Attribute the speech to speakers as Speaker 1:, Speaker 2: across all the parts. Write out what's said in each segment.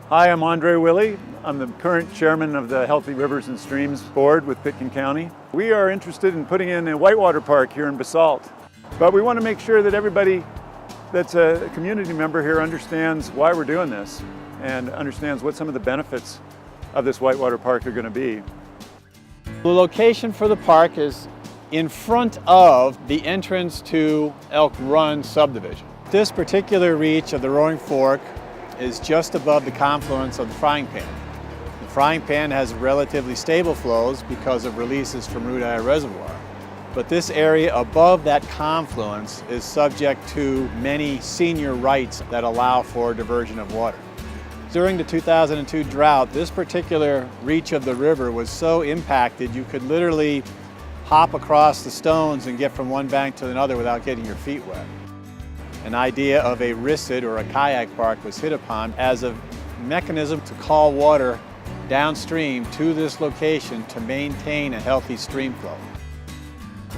Speaker 1: Hi, I'm Andre Willie. I'm the current chairman of the Healthy Rivers and Streams Board with Pitkin County. We are interested in putting in a whitewater park here in Basalt, but we want to make sure that everybody that's a community member here understands why we're doing this and understands what some of the benefits of this whitewater park are going to be.
Speaker 2: The location for the park is in front of the entrance to Elk Run subdivision. This particular reach of the Roaring Fork is just above the confluence of the Frying Pan. The Frying Pan has relatively stable flows because of releases from Root Eye Reservoir. But this area above that confluence is subject to many senior rights that allow for diversion of water. During the 2002 drought, this particular reach of the river was so impacted you could literally hop across the stones and get from one bank to another without getting your feet wet. An idea of a RISID, or a kayak park, was hit upon as a mechanism to call water downstream to this location to maintain a healthy stream flow.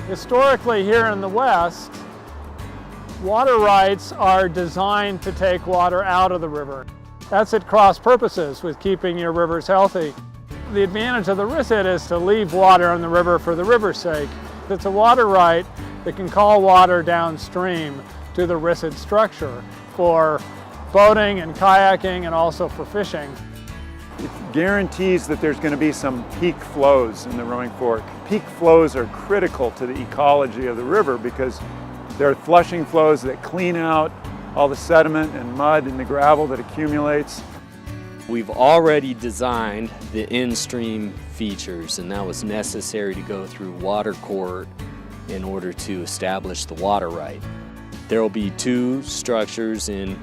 Speaker 3: Historically, here in the West, water rights are designed to take water out of the river. That's at cross purposes with keeping your rivers healthy. The advantage of the RISID is to leave water in the river for the river's sake. It's a water right that can call water downstream to the RISID structure for boating and kayaking and also for fishing.
Speaker 1: It guarantees that there's going to be some peak flows in the Roaring Fork. Peak flows are critical to the ecology of the river because they're flushing flows that clean out all the sediment and mud and the gravel that accumulates.
Speaker 4: We've already designed the in-stream features, and that was necessary to go through water court in order to establish the water right. There will be two structures in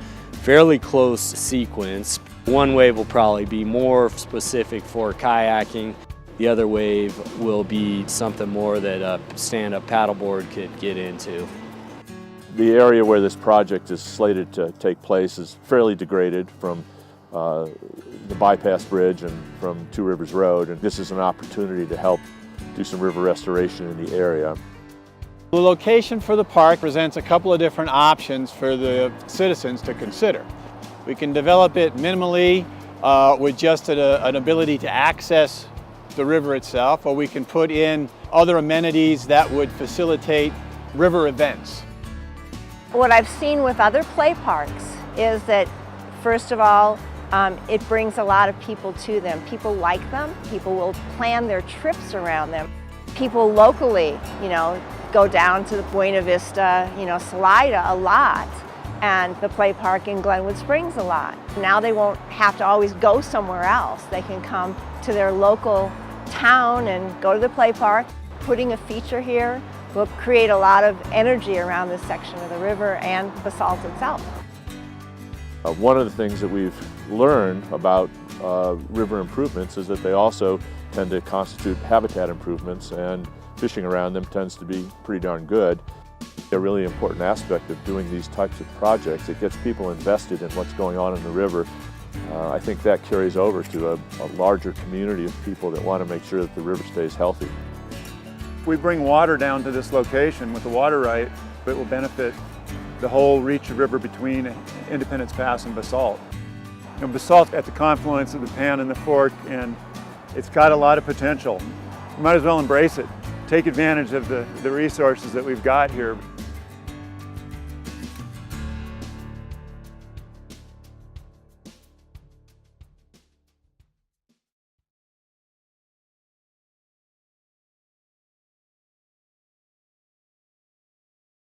Speaker 4: fairly close sequence. One wave will probably be more specific for kayaking. The other wave will be something more that a stand-up paddleboard could get into.
Speaker 5: The area where this project is slated to take place is fairly degraded from the bypass bridge and from Two Rivers Road, and this is an opportunity to help do some river restoration in the area.
Speaker 2: The location for the park presents a couple of different options for the citizens to consider. We can develop it minimally with just an ability to access the river itself, or we can put in other amenities that would facilitate river events.
Speaker 6: What I've seen with other play parks is that, first of all, it brings a lot of people to them. People like them. People will plan their trips around them. People locally, go down to the Buena Vista, Salida a lot, and the play park in Glenwood Springs a lot. Now they won't have to always go somewhere else. They can come to their local town and go to the play park. Putting a feature here will create a lot of energy around this section of the river and Basalt itself.
Speaker 5: One of the things that we've learned about river improvements is that they also tend to constitute habitat improvements, and fishing around them tends to be pretty darn good. A really important aspect of doing these types of projects, it gets people invested in what's going on in the river. I think that carries over to a larger community of people that want to make sure that the river stays healthy.
Speaker 1: If we bring water down to this location with the water right, it will benefit the whole reach of river between Independence Pass and Basalt. Basalt at the confluence of the Pan and the Fork, and it's got a lot of potential. You might as well embrace it. Take advantage of the resources that we've got here.